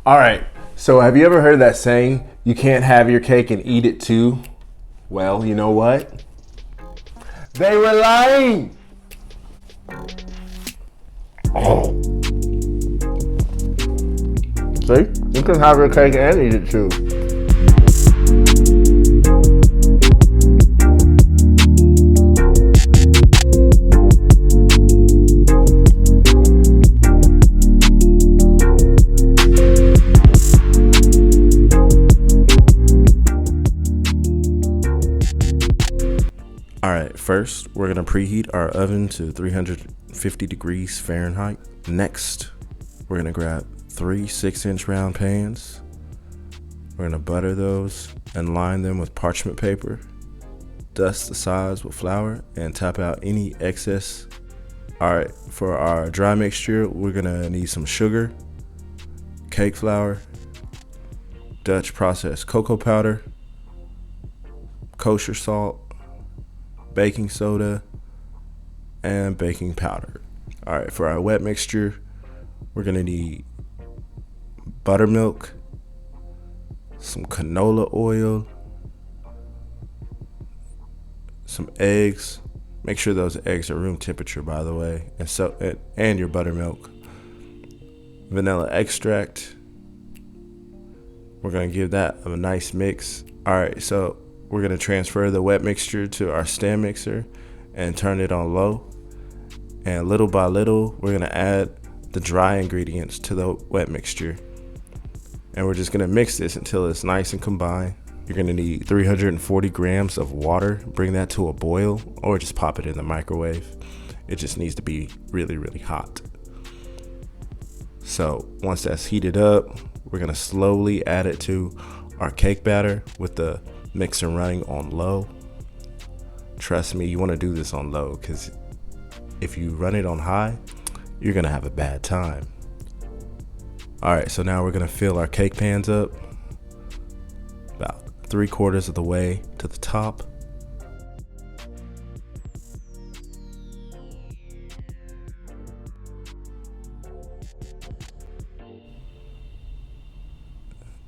All right. So have you ever heard that saying, you can't have your cake and eat it too? Well, you know what? They were lying. Oh. See? You can have your cake and eat it too. All right, first we're gonna preheat our oven to 350 degrees Fahrenheit. Next, we're gonna grab 3 6-inch round pans. We're gonna butter those and line them with parchment paper. Dust the sides with flour and tap out any excess. All right, for our dry mixture, we're gonna need some sugar, cake flour, Dutch processed cocoa powder, kosher salt, baking soda, and baking powder. All right, for our wet mixture, we're gonna need buttermilk, some canola oil, some eggs. Make sure those eggs are room temperature, by the way, and your buttermilk, vanilla extract. We're gonna give that a nice mix. All right, so we're gonna transfer the wet mixture to our stand mixer and turn it on low. And little by little, we're gonna add the dry ingredients to the wet mixture. And we're just gonna mix this until it's nice and combined. You're gonna need 340 grams of water. Bring that to a boil or just pop it in the microwave. It just needs to be really, really hot. So once that's heated up, we're gonna slowly add it to our cake batter with the mixer running on low. Trust me, you want to do this on low, because if you run it on high, you're gonna have a bad time. All right, so now we're gonna fill our cake pans up about 3/4 of the way to the top.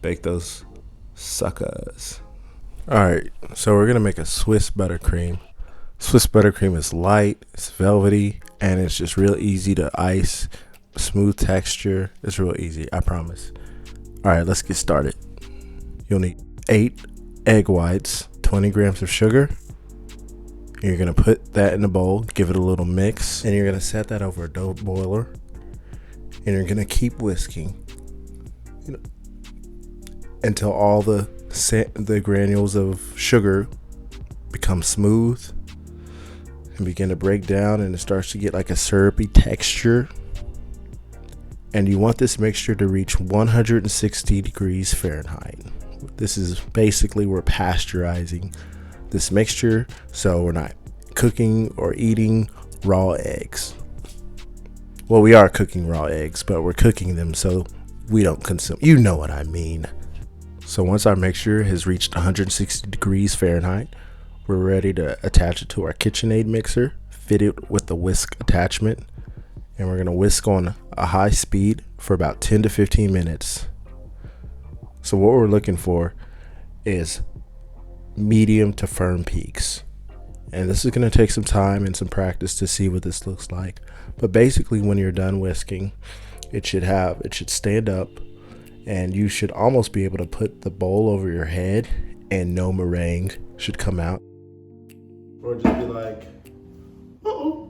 Bake those suckers. All right, so we're gonna make a Swiss buttercream. Swiss buttercream is light, it's velvety, and it's just real easy to ice. Smooth texture. It's real easy, I promise. All right, let's get started. You'll need 8 egg whites, 20 grams of sugar. You're gonna put that in a bowl, give it a little mix, and you're gonna set that over a dough boiler. And you're gonna keep whisking, until all the granules of sugar become smooth and begin to break down, and it starts to get like a syrupy texture. And you want this mixture to reach 160 degrees Fahrenheit. This is basically, we're pasteurizing this mixture, so we're not cooking or eating raw eggs. Well, we are cooking raw eggs, but we're cooking them so we don't consume. You know what I mean. So once our mixture has reached 160 degrees Fahrenheit, we're ready to attach it to our KitchenAid mixer, fit it with the whisk attachment, and we're gonna whisk on a high speed for about 10 to 15 minutes. So what we're looking for is medium to firm peaks. And this is gonna take some time and some practice to see what this looks like. But basically, when you're done whisking, it should stand up, and you should almost be able to put the bowl over your head and no meringue should come out. Or just be like, uh-oh.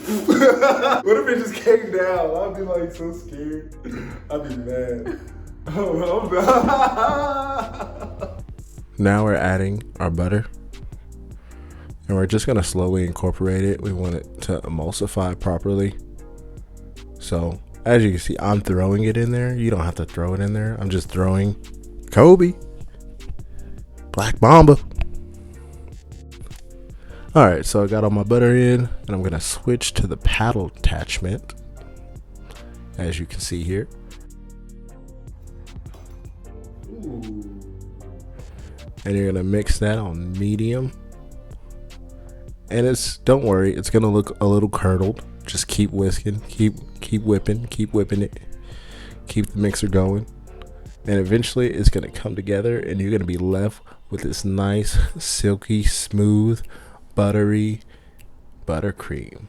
What if it just came down? I'd be like so scared. I'd be mad. Oh, now we're adding our butter. And we're just gonna slowly incorporate it. We want it to emulsify properly. So as you can see, I'm throwing it in there. You don't have to throw it in there. I'm just throwing Kobe, Black Mamba. All right, so I got all my butter in, and I'm gonna switch to the paddle attachment, as you can see here. Ooh. And you're gonna mix that on medium. And don't worry, it's gonna look a little curdled. Just keep whisking, keep whipping it. Keep the mixer going. And eventually it's going to come together and you're going to be left with this nice, silky, smooth, buttery buttercream.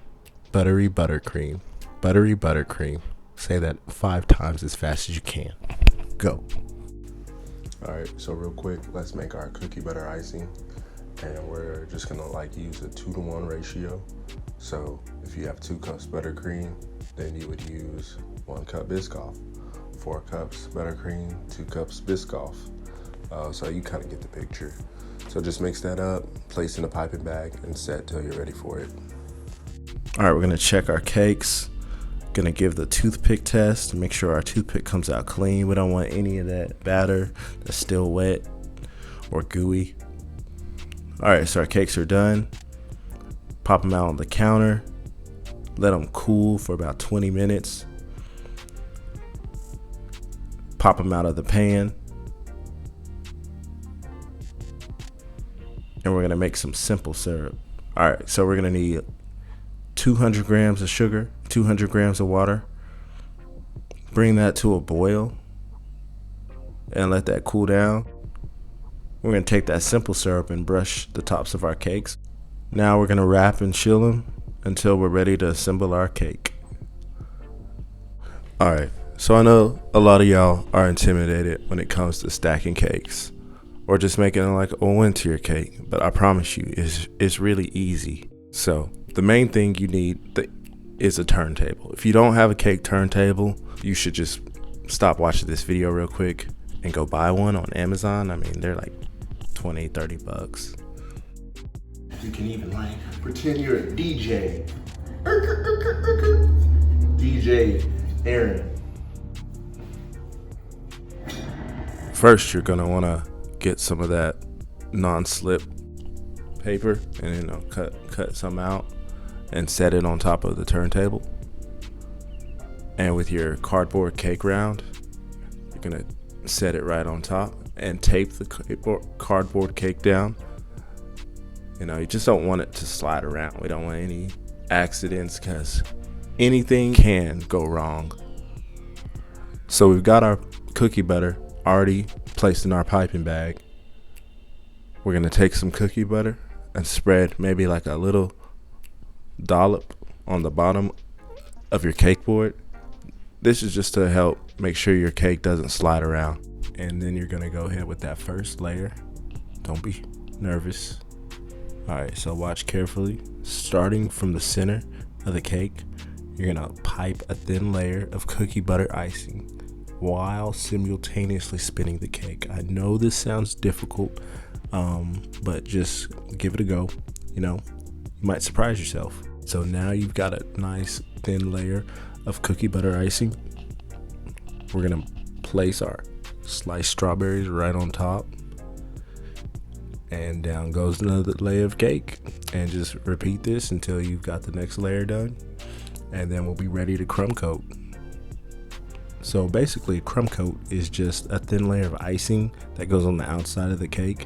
Buttery buttercream. Buttery buttercream. Say that 5 times as fast as you can. Go. Alright, so real quick, let's make our cookie butter icing. And we're just going to use a 2-to-1 ratio. So if you have 2 cups buttercream, then you would use 1 cup Biscoff. 4 cups buttercream, 2 cups Biscoff. So you kind of get the picture. So just mix that up, place in a piping bag, and set till you're ready for it. All right, we're gonna check our cakes. Gonna give the toothpick test to make sure our toothpick comes out clean. We don't want any of that batter that's still wet or gooey. All right, so our cakes are done. Pop them out on the counter. Let them cool for about 20 minutes. Pop them out of the pan. And we're gonna make some simple syrup. All right, so we're gonna need 200 grams of sugar, 200 grams of water. Bring that to a boil and let that cool down. We're gonna take that simple syrup and brush the tops of our cakes. Now we're gonna wrap and chill them until we're ready to assemble our cake. All right, so I know a lot of y'all are intimidated when it comes to stacking cakes or just making like a one-tier cake, but I promise you it's really easy. So the main thing you need is a turntable. If you don't have a cake turntable, you should just stop watching this video real quick and go buy one on Amazon. I mean, they're like 20, 30 bucks. You can even pretend you're a DJ. DJ Aaron. First, you're gonna wanna get some of that non-slip paper and cut some out and set it on top of the turntable. And with your cardboard cake round, you're gonna set it right on top and tape the cardboard cake down. You just don't want it to slide around. We don't want any accidents because anything can go wrong. So we've got our cookie butter already placed in our piping bag. We're gonna take some cookie butter and spread maybe like a little dollop on the bottom of your cake board. This is just to help make sure your cake doesn't slide around. And then you're gonna go ahead with that first layer. Don't be nervous. All right, so watch carefully. Starting from the center of the cake, you're gonna pipe a thin layer of cookie butter icing while simultaneously spinning the cake. I know this sounds difficult, but just give it a go. You might surprise yourself. So now you've got a nice thin layer of cookie butter icing. We're gonna place our sliced strawberries right on top, and down goes another layer of cake. And just repeat this until you've got the next layer done, and then we'll be ready to crumb coat. So basically, a crumb coat is just a thin layer of icing that goes on the outside of the cake.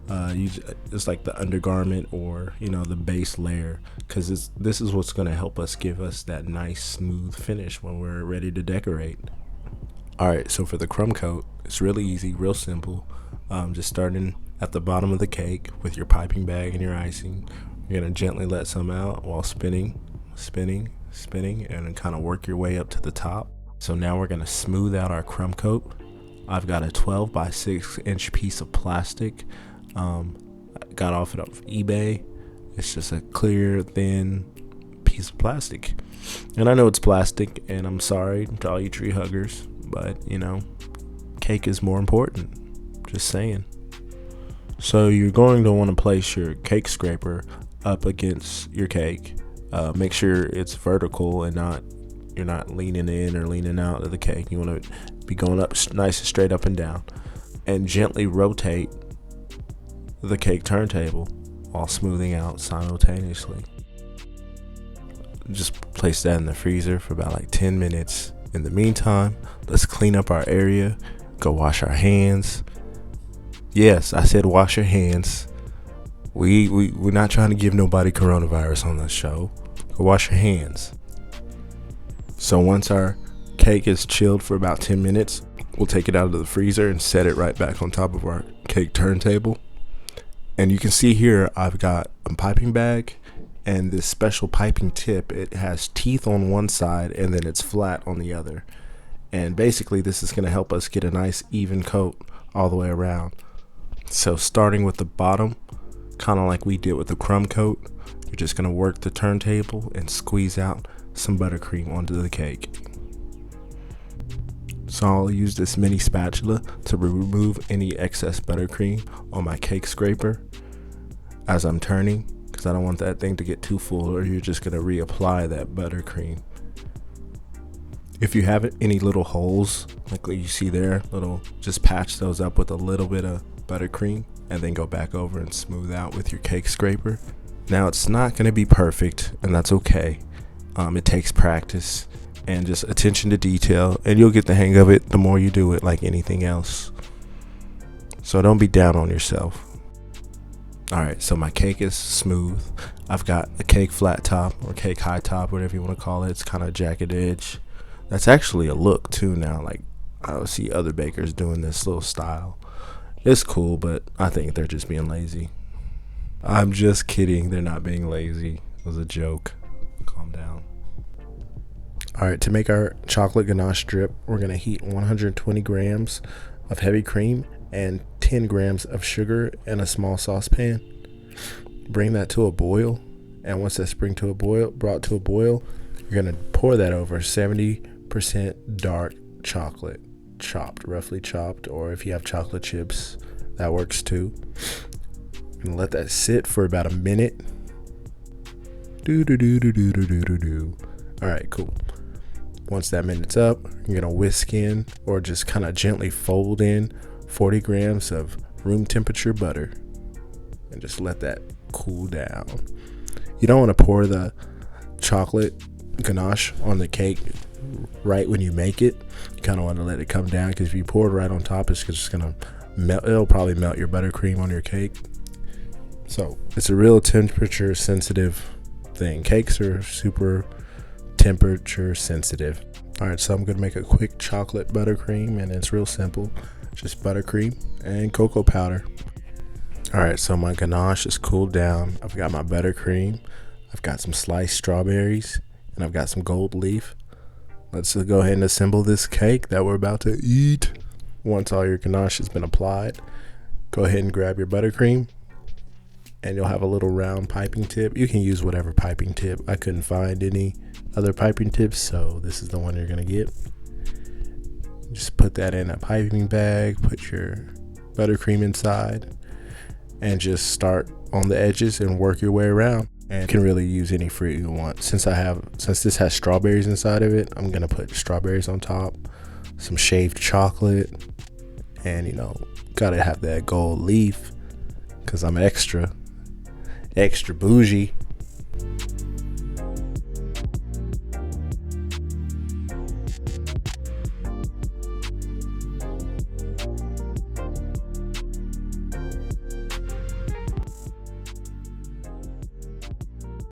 It's like the undergarment or the base layer, because this is what's going to help us give us that nice smooth finish when we're ready to decorate. All right, so for the crumb coat, it's really easy, real simple. Just starting at the bottom of the cake with your piping bag and your icing. You're going to gently let some out while spinning, and kind of work your way up to the top. So now we're going to smooth out our crumb coat. I've got a 12 by 6 inch piece of plastic. I got off of eBay. It's just a clear, thin piece of plastic. And I know it's plastic, and I'm sorry to all you tree huggers, but cake is more important. Just saying. So you're going to want to place your cake scraper up against your cake. Make sure it's vertical and you're not leaning in or leaning out of the cake. You want to be going up nice and straight up and down, and gently rotate the cake turntable while smoothing out simultaneously. Just place that in the freezer for about 10 minutes. In the meantime, let's clean up our area, go wash our hands. Yes, I said wash your hands. We're not trying to give nobody coronavirus on this show. Go wash your hands. So once our cake is chilled for about 10 minutes, we'll take it out of the freezer and set it right back on top of our cake turntable. And you can see here I've got a piping bag and this special piping tip. It has teeth on one side and then it's flat on the other. And basically this is going to help us get a nice even coat all the way around. So starting with the bottom, kind of like we did with the crumb coat, you're just going to work the turntable and squeeze out some buttercream onto the cake. So I'll use this mini spatula to remove any excess buttercream on my cake scraper as I'm turning, because I don't want that thing to get too full, or you're just going to reapply that buttercream. If you have any little holes like you see there, just patch those up with a little bit of buttercream and then go back over and smooth out with your cake scraper. Now it's not going to be perfect, and that's okay. It takes practice and just attention to detail, and you'll get the hang of it the more you do it, like anything else. So don't be down on yourself. Alright, so my cake is smooth. I've got a cake flat top or cake high top, whatever you want to call it. It's kind of jagged edge. That's actually a look too now. Like, I see other bakers doing this little style. It's cool, but I think they're just being lazy. I'm just kidding. They're not being lazy. It was a joke. Calm down. Alright, to make our chocolate ganache drip, we're going to heat 120 grams of heavy cream and 10 grams of sugar in a small saucepan. Bring that to a boil, and once that's brought to a boil, you're going to pour that over 70% dark chocolate, roughly chopped, or if you have chocolate chips, that works too. And let that sit for about a minute. Alright, cool. Once that minute's up, you're gonna whisk in, or just kind of gently fold in, 40 grams of room temperature butter, and just let that cool down. You don't want to pour the chocolate ganache on the cake right when you make it. You kind of want to let it come down, because if you pour it right on top, it's just gonna melt. It'll probably melt your buttercream on your cake. So it's a real temperature sensitive thing. Cakes are super temperature sensitive. Alright, so I'm gonna make a quick chocolate buttercream, and it's real simple. Just buttercream and cocoa powder. Alright, so my ganache is cooled down. I've got my buttercream, I've got some sliced strawberries, and I've got some gold leaf. Let's go ahead and assemble this cake that we're about to eat. Once all your ganache has been applied, go ahead and grab your buttercream, and you'll have a little round piping tip. You can use whatever piping tip. I couldn't find any other piping tips, so this is the one you're gonna get. Just put that in a piping bag, put your buttercream inside, and just start on the edges and work your way around. And you can really use any fruit you want. Since this has strawberries inside of it, I'm gonna put strawberries on top, some shaved chocolate, and gotta have that gold leaf, because I'm extra bougie.